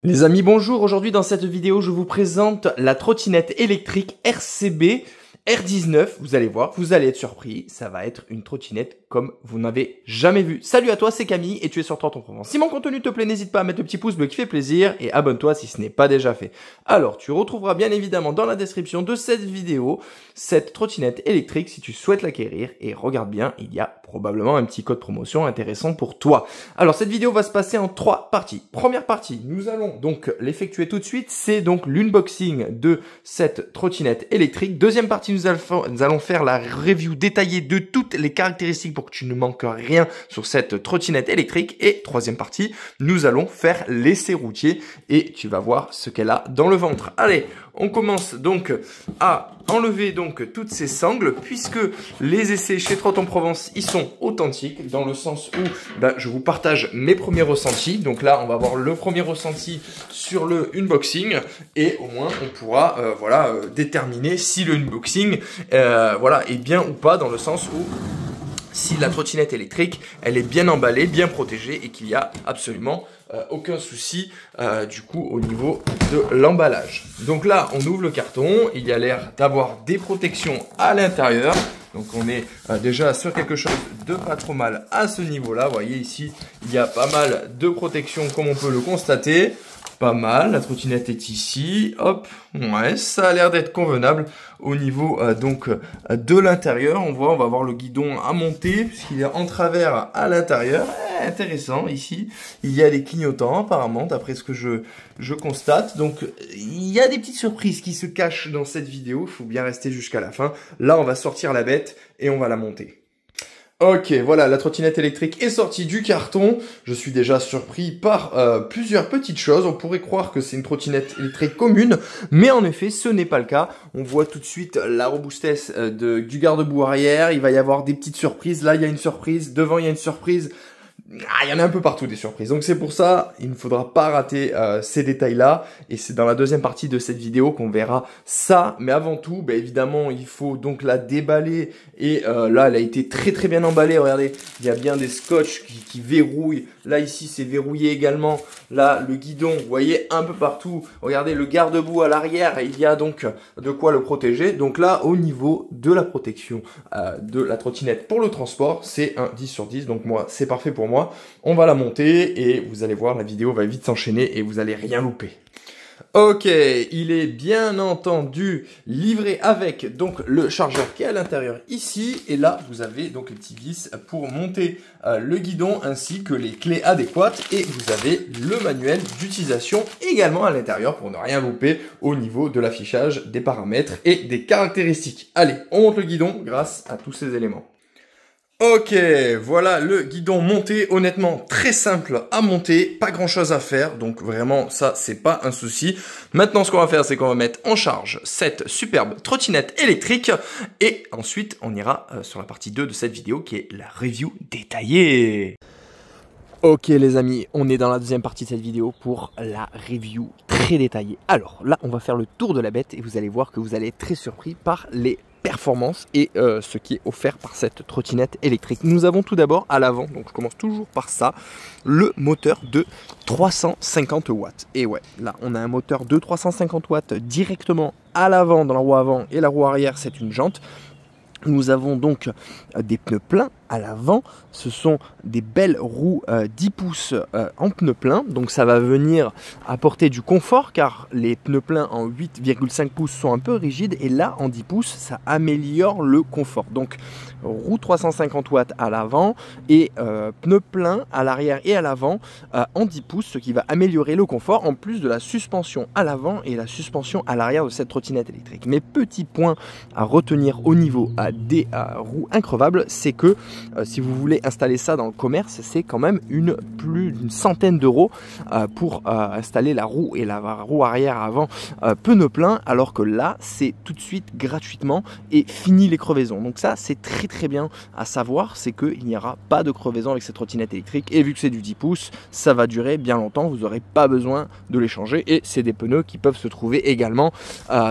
Les amis, bonjour. Aujourd'hui dans cette vidéo, je vous présente la trottinette électrique RCB R19. Vous allez voir, vous allez être surpris. Ça va être une trottinette comme vous n'avez jamais vu. Salut à toi, c'est Camille et tu es sur Tonton Provence. Si mon contenu te plaît, n'hésite pas à mettre le petit pouce bleu qui fait plaisir et abonne-toi si ce n'est pas déjà fait. Alors, tu retrouveras bien évidemment dans la description de cette vidéo cette trottinette électrique si tu souhaites l'acquérir. Et regarde bien, il y a probablement un petit code promotion intéressant pour toi. Alors, cette vidéo va se passer en 3 parties. Première partie, nous allons donc l'effectuer tout de suite. C'est donc l'unboxing de cette trottinette électrique. Deuxième partie, nous allons faire la review détaillée de toutes les caractéristiques pour que tu ne manques rien sur cette trottinette électrique. Et troisième partie, nous allons faire l'essai routier et tu vas voir ce qu'elle a dans le ventre. Allez, on commence donc à enlever donc toutes ces sangles puisque les essais chez Trotton Provence, ils sont authentiques dans le sens où je vous partage mes premiers ressentis. Donc là, on va voir le premier ressenti sur le unboxing et au moins on pourra déterminer si le unboxing est bien ou pas, dans le sens où si la trottinette électrique, elle est bien emballée, bien protégée et qu'il n'y a absolument aucun souci du coup au niveau de l'emballage. Donc là, on ouvre le carton, il y a l'air d'avoir des protections à l'intérieur. Donc on est déjà sur quelque chose de pas trop mal à ce niveau-là. Vous voyez ici, il y a pas mal de protections comme on peut le constater. Pas mal, la trottinette est ici, hop, ouais, ça a l'air d'être convenable au niveau de l'intérieur. On va voir le guidon à monter puisqu'il est en travers à l'intérieur. Intéressant, ici, il y a des clignotants apparemment d'après ce que je constate. Donc il y a des petites surprises qui se cachent dans cette vidéo, il faut bien rester jusqu'à la fin. Là, on va sortir la bête et on va la monter. Ok, voilà, la trottinette électrique est sortie du carton. Je suis déjà surpris par plusieurs petites choses. On pourrait croire que c'est une trottinette électrique commune, mais en effet, ce n'est pas le cas. On voit tout de suite la robustesse du garde-boue arrière. Il va y avoir des petites surprises. Là, il y a une surprise. Devant, il y a une surprise. Il y en a un peu partout des surprises. Donc c'est pour ça, il ne faudra pas rater ces détails-là. Et c'est dans la deuxième partie de cette vidéo qu'on verra ça. Mais avant tout, évidemment, il faut donc la déballer. Et là, elle a été très très bien emballée. Regardez, il y a bien des scotch qui verrouillent. Là, ici, c'est verrouillé également. Là, le guidon, vous voyez, un peu partout. Regardez, le garde-boue à l'arrière, il y a donc de quoi le protéger. Donc là, au niveau de la protection de la trottinette pour le transport, c'est un 10 sur 10. Donc moi, c'est parfait pour moi. On va la monter et vous allez voir, la vidéo va vite s'enchaîner et vous allez rien louper. Ok, il est bien entendu livré avec donc le chargeur qui est à l'intérieur ici. Et là, vous avez donc les petits vis pour monter le guidon ainsi que les clés adéquates. Et vous avez le manuel d'utilisation également à l'intérieur pour ne rien louper au niveau de l'affichage des paramètres et des caractéristiques. Allez, on monte le guidon grâce à tous ces éléments. Ok, voilà le guidon monté, honnêtement très simple à monter, pas grand chose à faire, donc vraiment ça c'est pas un souci. Maintenant ce qu'on va faire c'est qu'on va mettre en charge cette superbe trottinette électrique et ensuite on ira sur la partie 2 de cette vidéo qui est la review détaillée. Ok les amis, on est dans la deuxième partie de cette vidéo pour la review très détaillée. Alors là on va faire le tour de la bête et vous allez voir que vous allez être très surpris par les performance et ce qui est offert par cette trottinette électrique. Nous avons tout d'abord à l'avant, donc je commence toujours par ça, le moteur de 350 watts. Et ouais, là on a un moteur de 350 watts directement à l'avant, dans la roue avant, et la roue arrière c'est une jante. Nous avons donc des pneus pleins à l'avant, ce sont des belles roues 10 pouces en pneus pleins, donc ça va venir apporter du confort car les pneus pleins en 8,5 pouces sont un peu rigides et là en 10 pouces ça améliore le confort. Donc roue 350 watts à l'avant et pneus pleins à l'arrière et à l'avant en 10 pouces, ce qui va améliorer le confort en plus de la suspension à l'avant et la suspension à l'arrière de cette trottinette électrique. Mais petit point à retenir au niveau des roues increvables, c'est que si vous voulez installer ça dans le commerce, c'est quand même plus d'une centaine d'euros pour installer la roue et la roue arrière avant pneus pleins, alors que là c'est tout de suite gratuitement et fini les crevaisons. Donc ça c'est très bien à savoir, c'est qu'il n'y aura pas de crevaison avec cette trottinette électrique et vu que c'est du 10 pouces, ça va durer bien longtemps, vous n'aurez pas besoin de les changer et c'est des pneus qui peuvent se trouver également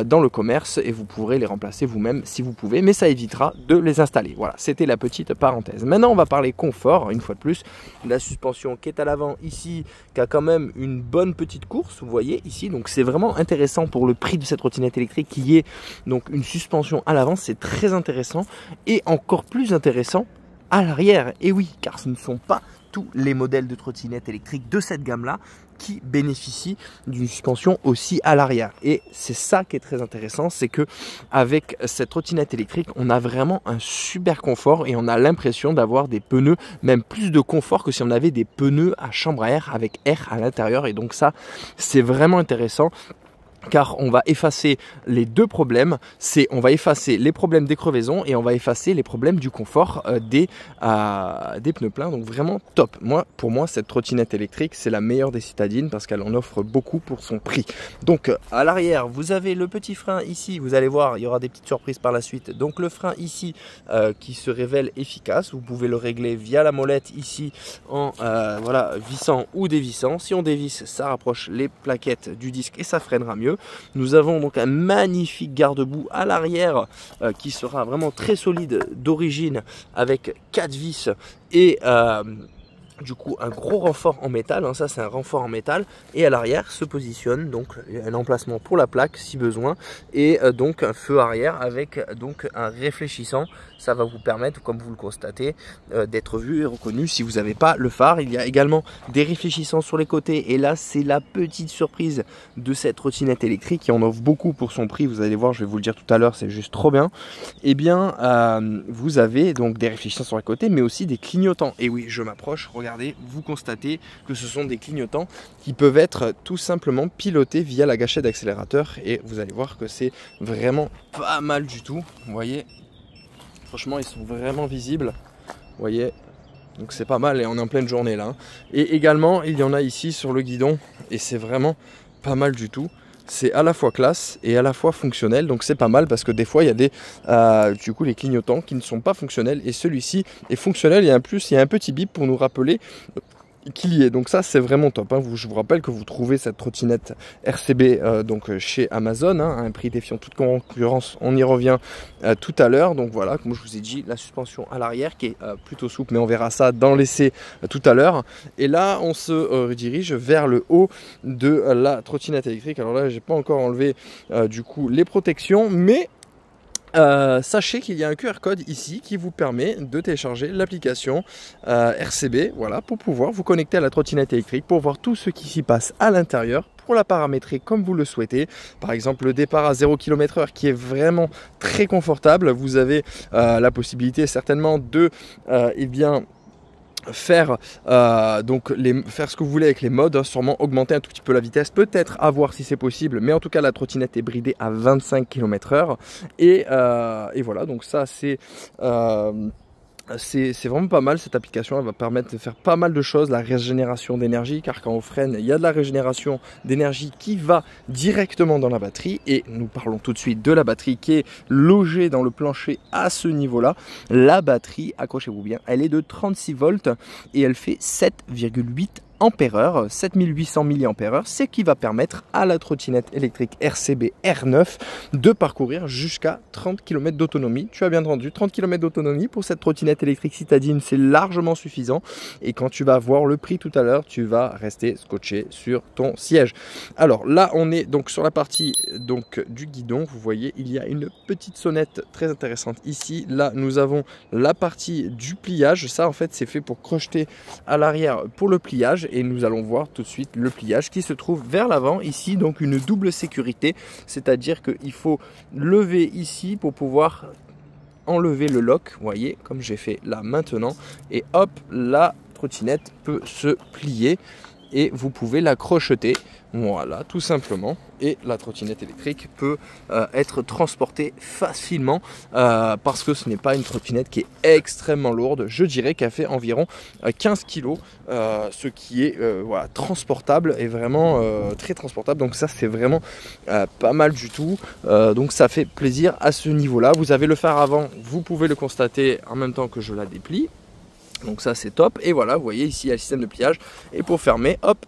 dans le commerce et vous pourrez les remplacer vous-même si vous pouvez, mais ça évitera de les installer. Voilà, c'était la petite parenthèse. parenthèse. Maintenant, on va parler confort, une fois de plus. La suspension qui est à l'avant ici, qui a quand même une bonne petite course, vous voyez ici. Donc, c'est vraiment intéressant pour le prix de cette trottinette électrique qui est donc une suspension à l'avant. C'est très intéressant et encore plus intéressant à l'arrière. Et oui, car ce ne sont pas tous les modèles de trottinettes électriques de cette gamme-là qui bénéficient d'une suspension aussi à l'arrière. Et c'est ça qui est très intéressant, c'est que avec cette trottinette électrique, on a vraiment un super confort et on a l'impression d'avoir des pneus, même plus de confort que si on avait des pneus à chambre à air avec air à l'intérieur. Et donc ça, c'est vraiment intéressant. Car on va effacer les deux problèmes, on va effacer les problèmes des crevaisons et on va effacer les problèmes du confort des pneus pleins. Donc vraiment top. Pour moi, cette trottinette électrique, c'est la meilleure des citadines parce qu'elle en offre beaucoup pour son prix. Donc à l'arrière, vous avez le petit frein ici. Vous allez voir, il y aura des petites surprises par la suite. Donc le frein ici qui se révèle efficace. Vous pouvez le régler via la molette ici en voilà, vissant ou dévissant. Si on dévisse, ça rapproche les plaquettes du disque et ça freinera mieux. Nous avons donc un magnifique garde-boue à l'arrière qui sera vraiment très solide d'origine avec 4 vis et du coup un gros renfort en métal, hein, ça c'est un renfort en métal, et à l'arrière se positionne donc un emplacement pour la plaque si besoin, et donc un feu arrière avec donc un réfléchissant. Ça va vous permettre, comme vous le constatez, d'être vu et reconnu si vous n'avez pas le phare. Il y a également des réfléchissants sur les côtés, et là c'est la petite surprise de cette trottinette électrique qui en offre beaucoup pour son prix. Vous allez voir, je vais vous le dire tout à l'heure, c'est juste trop bien. Et bien vous avez donc des réfléchissants sur les côtés, mais aussi des clignotants. Et oui, je m'approche, regardez, vous constatez que ce sont des clignotants qui peuvent être tout simplement pilotés via la gâchette d'accélérateur, et vous allez voir que c'est vraiment pas mal du tout. Vous voyez, franchement ils sont vraiment visibles, vous voyez, donc c'est pas mal et on est en pleine journée là. Et également il y en a ici sur le guidon et c'est vraiment pas mal du tout. C'est à la fois classe et à la fois fonctionnel, donc c'est pas mal parce que des fois il y a des du coup les clignotants qui ne sont pas fonctionnels, et celui-ci est fonctionnel, et en plus il y a un petit bip pour nous rappeler qu'il y est. Donc ça c'est vraiment top, hein. Je vous rappelle que vous trouvez cette trottinette RCB donc chez Amazon, hein, à un prix défiant toute concurrence. On y revient tout à l'heure. Donc voilà, comme je vous ai dit, la suspension à l'arrière qui est plutôt souple, mais on verra ça dans l'essai tout à l'heure. Et là on se redirige vers le haut de la trottinette électrique. Alors là j'ai pas encore enlevé du coup les protections, mais sachez qu'il y a un QR code ici qui vous permet de télécharger l'application RCB, voilà, pour pouvoir vous connecter à la trottinette électrique, pour voir tout ce qui s'y passe à l'intérieur, pour la paramétrer comme vous le souhaitez. Par exemple, le départ à 0 km/h qui est vraiment très confortable. Vous avez la possibilité certainement de faire faire ce que vous voulez avec les modes, hein, sûrement augmenter un tout petit peu la vitesse, peut-être à voir si c'est possible, mais en tout cas la trottinette est bridée à 25 km/h, et voilà, donc ça c'est vraiment pas mal. Cette application, elle va permettre de faire pas mal de choses. La régénération d'énergie, car quand on freine, il y a de la régénération d'énergie qui va directement dans la batterie, et nous parlons tout de suite de la batterie qui est logée dans le plancher à ce niveau-là. La batterie, accrochez-vous bien, elle est de 36 volts et elle fait 7,8 ampères-heure, 7800 mAh, ce qui va permettre à la trottinette électrique RCB R9 de parcourir jusqu'à 30 km d'autonomie. Tu as bien entendu, 30 km d'autonomie pour cette trottinette électrique citadine, c'est largement suffisant. Et quand tu vas voir le prix tout à l'heure, tu vas rester scotché sur ton siège. Alors là, on est donc sur la partie donc du guidon. Vous voyez, il y a une petite sonnette très intéressante ici. Là, nous avons la partie du pliage. Ça, en fait, c'est fait pour crocheter à l'arrière pour le pliage. Et nous allons voir tout de suite le pliage qui se trouve vers l'avant ici, donc une double sécurité, c'est-à-dire qu'il faut lever ici pour pouvoir enlever le lock, vous voyez, comme j'ai fait là maintenant, et hop, la trottinette peut se plier et vous pouvez la crocheter, voilà, tout simplement, et la trottinette électrique peut être transportée facilement parce que ce n'est pas une trottinette qui est extrêmement lourde. Je dirais qu'elle fait environ 15 kg, ce qui est voilà, transportable, et vraiment très transportable. Donc ça c'est vraiment pas mal du tout, donc ça fait plaisir à ce niveau là. Vous avez le phare avant, vous pouvez le constater en même temps que je la déplie. Donc ça c'est top, et voilà, vous voyez ici il y a le système de pliage, et pour fermer, hop,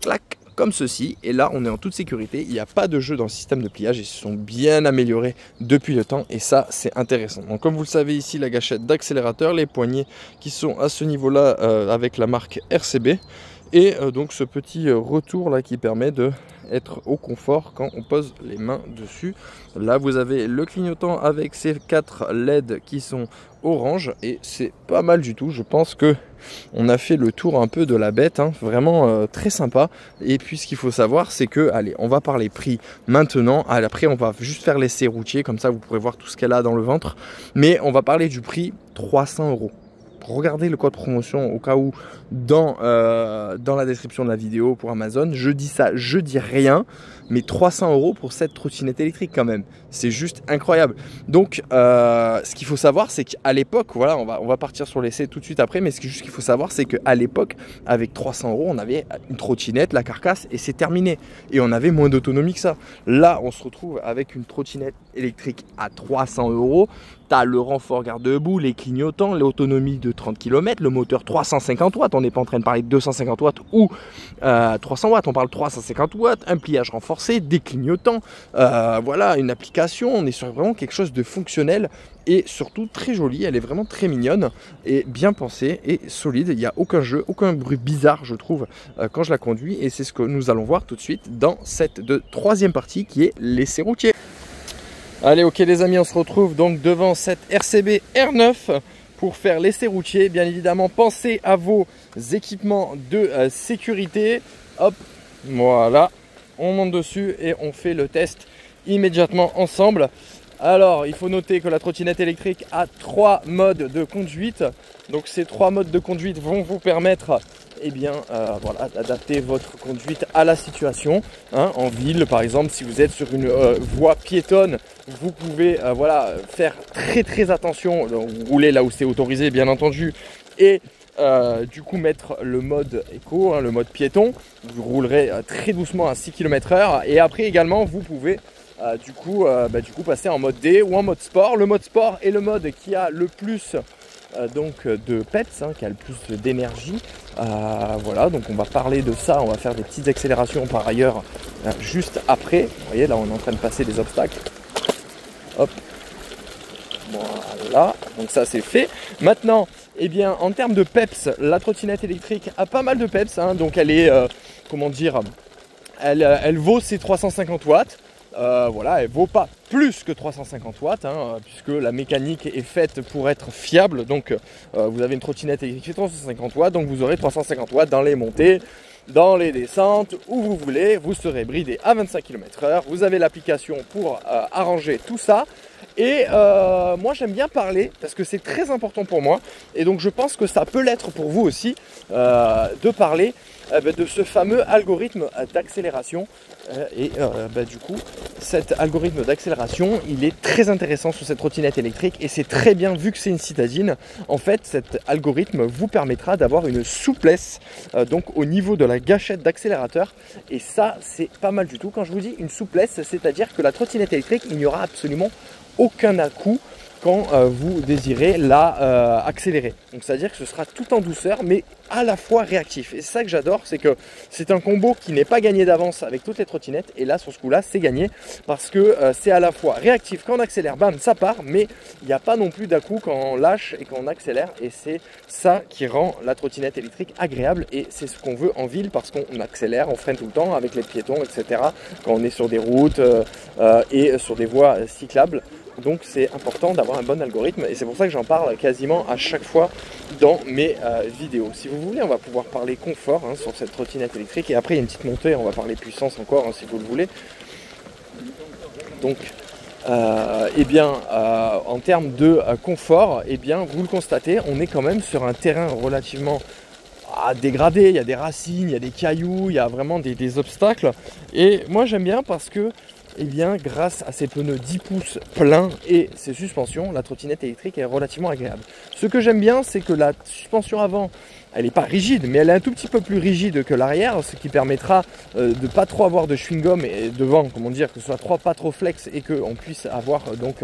clac, comme ceci. Et là, on est en toute sécurité. Il n'y a pas de jeu dans le système de pliage. Ils se sont bien améliorés depuis le temps. Et ça, c'est intéressant. Donc, comme vous le savez ici, la gâchette d'accélérateur, les poignées qui sont à ce niveau-là avec la marque RCB. Et donc ce petit retour là qui permet de être au confort quand on pose les mains dessus. Là vous avez le clignotant avec ces 4 LED qui sont orange et c'est pas mal du tout. Je pense que on a fait le tour un peu de la bête, hein. Vraiment très sympa. Et puis ce qu'il faut savoir c'est que, allez, on va parler prix maintenant. Après on va juste faire l'essai routier, comme ça vous pourrez voir tout ce qu'elle a dans le ventre. Mais on va parler du prix, 300 €. Regardez le code promotion au cas où dans la description de la vidéo pour Amazon. Je dis ça, je dis rien, mais 300 € pour cette trottinette électrique quand même. C'est juste incroyable. Donc ce qu'il faut savoir c'est qu'à l'époque, voilà, on va partir sur l'essai tout de suite après, mais ce qu'il faut savoir c'est qu'à l'époque avec 300 € on avait une trottinette, la carcasse et c'est terminé. Et on avait moins d'autonomie que ça. Là on se retrouve avec une trottinette électrique à 300 €. Tu as le renfort garde-boue, les clignotants, l'autonomie de 30 km, le moteur 350 watts. On n'est pas en train de parler de 250 watts ou 300 watts. On parle 350 watts, un pliage renforcé, des clignotants. Voilà, une application. On est sur vraiment quelque chose de fonctionnel et surtout très joli. Elle est vraiment très mignonne et bien pensée et solide. Il n'y a aucun jeu, aucun bruit bizarre, je trouve, quand je la conduis. Et c'est ce que nous allons voir tout de suite dans cette troisième partie qui est l'essai routier. Allez, ok les amis, on se retrouve donc devant cette RCB R9 pour faire l'essai routier. Bien évidemment, pensez à vos équipements de sécurité. Hop, voilà, on monte dessus et on fait le test immédiatement ensemble. Alors, il faut noter que la trottinette électrique a 3 modes de conduite. Donc ces 3 modes de conduite vont vous permettre voilà, d'adapter votre conduite à la situation. Hein, en ville, par exemple, si vous êtes sur une voie piétonne, vous pouvez voilà, faire très attention. Vous roulez là où c'est autorisé, bien entendu. Et du coup mettre le mode éco, hein, le mode piéton. Vous roulerez très doucement à 6 km/h. Et après également, vous pouvez du coup passer en mode D ou en mode sport. Le mode sport est le mode qui a le plus donc de peps, hein, qui a le plus d'énergie. Voilà, donc on va parler de ça, on va faire des petites accélérations par ailleurs juste après. Vous voyez, là on est en train de passer des obstacles. Hop, voilà, donc ça c'est fait. Maintenant, eh bien, en termes de peps, la trottinette électrique a pas mal de peps, hein, donc elle est, comment dire, elle vaut ses 350 watts. Voilà, elle vaut pas plus que 350 watts, hein, puisque la mécanique est faite pour être fiable. Donc vous avez une trottinette électrique 350 watts, donc vous aurez 350 watts dans les montées, dans les descentes, où vous voulez. Vous serez bridé à 25 km/h. Vous avez l'application pour arranger tout ça. Et moi j'aime bien parler parce que c'est très important pour moi. Et donc je pense que ça peut l'être pour vous aussi de parler de ce fameux algorithme d'accélération. Du coup, cet algorithme d'accélération, il est très intéressant sur cette trottinette électrique et c'est très bien vu que c'est une citadine. En fait, cet algorithme vous permettra d'avoir une souplesse donc au niveau de la gâchette d'accélérateur. Et ça, c'est pas mal du tout. Quand je vous dis une souplesse, c'est-à-dire que la trottinette électrique, il n'y aura absolument aucun à-coup quand vous désirez la accélérer. Donc c'est-à-dire que ce sera tout en douceur mais à la fois réactif. Et c'est ça que j'adore, c'est que c'est un combo qui n'est pas gagné d'avance avec toutes les trottinettes. Et là, sur ce coup-là, c'est gagné parce que c'est à la fois réactif. Quand on accélère, bam, ça part, mais il n'y a pas non plus d'à-coup quand on lâche et quand on accélère. Et c'est ça qui rend la trottinette électrique agréable. Et c'est ce qu'on veut en ville parce qu'on accélère, on freine tout le temps avec les piétons, etc. Quand on est sur des routes et sur des voies cyclables. Donc c'est important d'avoir un bon algorithme et c'est pour ça que j'en parle quasiment à chaque fois dans mes vidéos. Si vous voulez, on va pouvoir parler confort sur cette trottinette électrique et après il y a une petite montée, on va parler puissance encore si vous le voulez. Donc en termes de confort, vous le constatez, on est quand même sur un terrain relativement dégradé, il y a des racines, il y a des cailloux, il y a vraiment des obstacles et moi j'aime bien parce que grâce à ces pneus 10 pouces pleins et ces suspensions, la trottinette électrique est relativement agréable. Ce que j'aime bien, c'est que la suspension avant, elle n'est pas rigide, mais elle est un tout petit peu plus rigide que l'arrière, ce qui permettra de ne pas trop avoir de chewing-gum et devant, comment dire, que ce soit pas trop flex et qu'on puisse avoir donc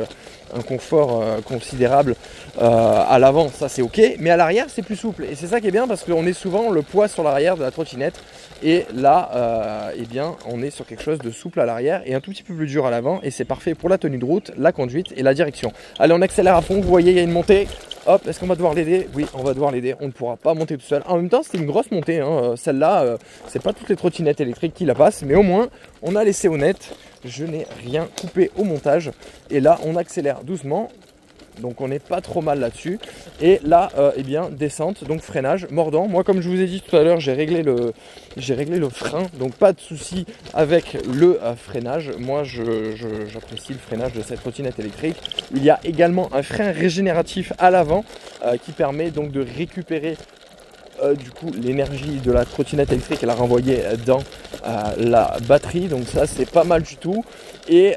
un confort considérable à l'avant, ça c'est ok, mais à l'arrière c'est plus souple et c'est ça qui est bien parce qu'on est souvent le poids sur l'arrière de la trottinette Et là, eh bien, on est sur quelque chose de souple à l'arrière et un tout petit peu plus dur à l'avant. Et c'est parfait pour la tenue de route, la conduite et la direction. Allez, on accélère à fond. Vous voyez, il y a une montée. Hop, est-ce qu'on va devoir l'aider? Oui, on va devoir l'aider. On ne pourra pas monter tout seul. En même temps, c'est une grosse montée. Hein. Celle-là, c'est pas toutes les trottinettes électriques qui la passent. Mais au moins, on a laissé honnête. Je n'ai rien coupé au montage. Et là, on accélère doucement. Donc on n'est pas trop mal là-dessus. Et là, eh bien, descente, donc freinage, mordant. Moi, comme je vous ai dit tout à l'heure, j'ai réglé le frein. Donc pas de souci avec le freinage. Moi, j'apprécie le freinage de cette trottinette électrique. Il y a également un frein régénératif à l'avant qui permet donc de récupérer du coup l'énergie de la trottinette électrique et la renvoyer dans la batterie. Donc ça, c'est pas mal du tout. Et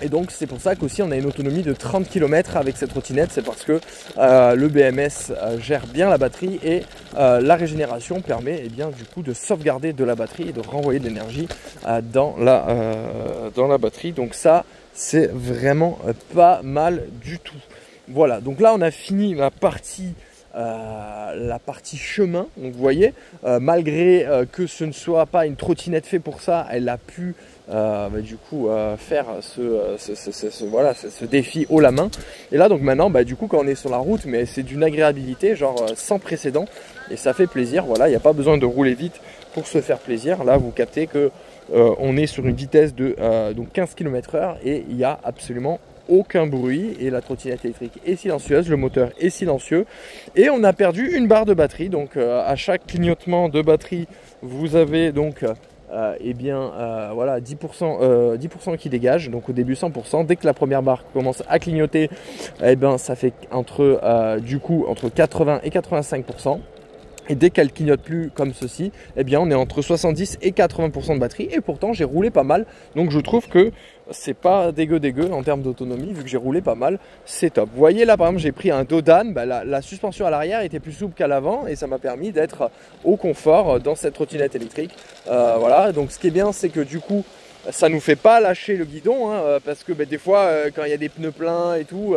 donc c'est pour ça qu'aussi on a une autonomie de 30 km avec cette trottinette, c'est parce que le BMS gère bien la batterie et la régénération permet bien, du coup de sauvegarder de la batterie et de renvoyer de l'énergie dans la batterie. Donc ça c'est vraiment pas mal du tout. Voilà, donc là on a fini la partie chemin. Donc vous voyez, malgré que ce ne soit pas une trottinette faite pour ça, elle a pu du coup faire ce défi haut la main. Et là donc maintenant du coup quand on est sur la route, mais c'est d'une agréabilité genre sans précédent et ça fait plaisir. Voilà, il n'y a pas besoin de rouler vite pour se faire plaisir. Là vous captez que on est sur une vitesse de donc 15 km/h et il n'y a absolument aucun bruit et la trottinette électrique est silencieuse, le moteur est silencieux et on a perdu une barre de batterie. Donc à chaque clignotement de batterie vous avez donc voilà 10% qui dégage. Donc au début 100%, dès que la première barre commence à clignoter, ça fait entre 80 et 85%. Et dès qu'elle clignote plus comme ceci, on est entre 70 et 80% de batterie. Et pourtant, j'ai roulé pas mal. Donc, je trouve que c'est pas dégueu en termes d'autonomie. Vu que j'ai roulé pas mal, c'est top. Vous voyez là, par exemple, j'ai pris un dos d'âne. La suspension à l'arrière était plus souple qu'à l'avant. Et ça m'a permis d'être au confort dans cette trottinette électrique. Voilà. Donc, ce qui est bien, c'est que du coup, ça nous fait pas lâcher le guidon. Parce que des fois, quand il y a des pneus pleins et tout...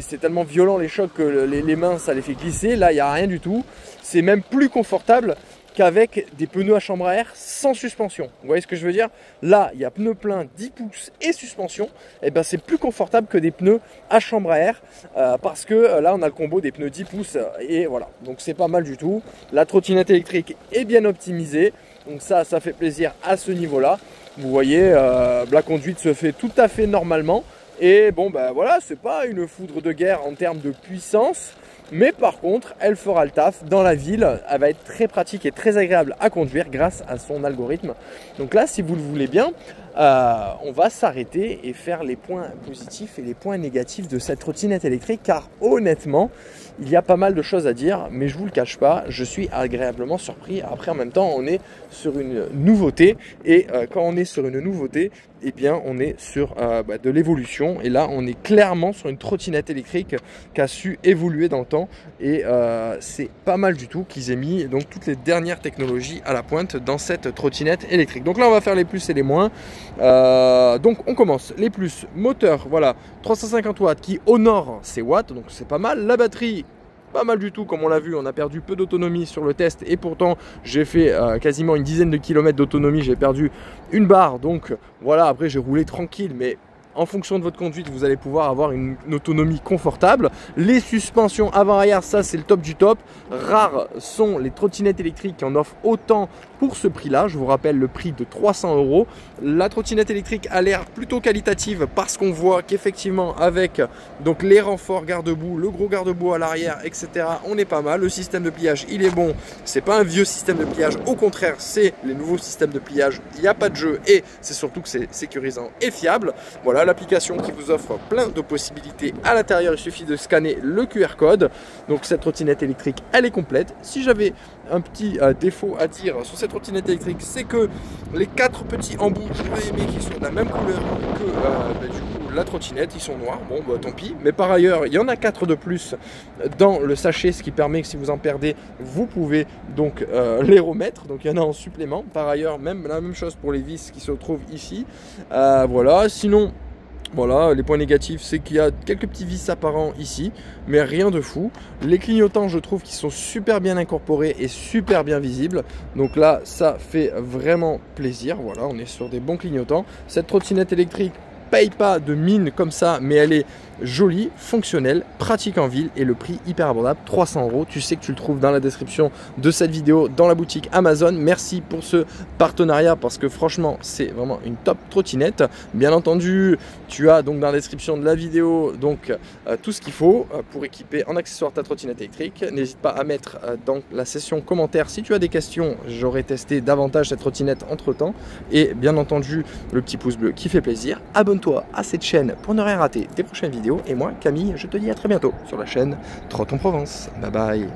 c'est tellement violent les chocs que les mains ça les fait glisser. Là il n'y a rien du tout, c'est même plus confortable qu'avec des pneus à chambre à air sans suspension. Vous voyez ce que je veux dire? Là il y a pneus pleins 10 pouces et suspension, c'est plus confortable que des pneus à chambre à air parce que là on a le combo des pneus 10 pouces et voilà, donc c'est pas mal du tout. La trottinette électrique est bien optimisée, donc ça fait plaisir à ce niveau là. Vous voyez, la conduite se fait tout à fait normalement. Et bon voilà, c'est pas une foudre de guerre en termes de puissance, mais par contre elle fera le taf dans la ville. Elle va être très pratique et très agréable à conduire grâce à son algorithme. Donc là, si vous le voulez bien, on va s'arrêter et faire les points positifs et les points négatifs de cette trottinette électrique, car honnêtement il y a pas mal de choses à dire, mais je vous le cache pas, je suis agréablement surpris. Après, en même temps, on est sur une nouveauté, et quand on est sur une nouveauté, on est sur de l'évolution. Et là, on est clairement sur une trottinette électrique qui a su évoluer dans le temps, et c'est pas mal du tout qu'ils aient mis donc toutes les dernières technologies à la pointe dans cette trottinette électrique. Donc là, on va faire les plus et les moins. Donc on commence. Les plus, moteur, voilà, 350 watts qui honore ses watts, donc c'est pas mal. La batterie, pas mal du tout, comme on l'a vu, on a perdu peu d'autonomie sur le test et pourtant j'ai fait quasiment une dizaine de kilomètres d'autonomie, j'ai perdu une barre, donc voilà, après j'ai roulé tranquille, mais en fonction de votre conduite, vous allez pouvoir avoir une autonomie confortable. Les suspensions avant-arrière, ça c'est le top du top. Rares sont les trottinettes électriques qui en offrent autant pour ce prix-là. Je vous rappelle le prix de 300 €. La trottinette électrique a l'air plutôt qualitative parce qu'on voit qu'effectivement avec donc les renforts garde-boue, le gros garde-boue à l'arrière, etc. on est pas mal. Le système de pliage, il est bon. C'est pas un vieux système de pliage. Au contraire, c'est les nouveaux systèmes de pliage. Il n'y a pas de jeu et c'est surtout que c'est sécurisant et fiable. Voilà l'application qui vous offre plein de possibilités à l'intérieur. Il suffit de scanner le QR code. Donc cette trottinette électrique, elle est complète. Si j'avais un petit défaut à dire sur cette trottinette électrique, c'est que les 4 petits embouts, j'aurais aimé qu'ils soient de la même couleur que du coup la trottinette, ils sont noirs, bon tant pis, mais par ailleurs il y en a 4 de plus dans le sachet, ce qui permet que si vous en perdez, vous pouvez donc les remettre, donc il y en a en supplément. Par ailleurs, même la même chose pour les vis qui se trouvent ici. Voilà, sinon Voilà, les points négatifs, c'est qu'il y a quelques petits vis apparents ici, mais rien de fou. Les clignotants, je trouve qu'ils sont super bien incorporés et super bien visibles. Donc là, ça fait vraiment plaisir. Voilà, on est sur des bons clignotants. Cette trottinette électrique paye pas de mine comme ça, mais elle est jolie, fonctionnelle, pratique en ville et le prix hyper abordable, 300 €. Tu sais que tu le trouves dans la description de cette vidéo, dans la boutique Amazon. Merci pour ce partenariat parce que franchement, c'est vraiment une top trottinette. Bien entendu, tu as donc dans la description de la vidéo donc tout ce qu'il faut pour équiper en accessoire ta trottinette électrique. N'hésite pas à mettre dans la section commentaires si tu as des questions. J'aurai testé davantage cette trottinette entre temps. Et bien entendu, le petit pouce bleu qui fait plaisir. Abonne-toi à cette chaîne pour ne rien rater des prochaines vidéos. Et moi, Camille, je te dis à très bientôt sur la chaîne Trotte en Provence. Bye bye.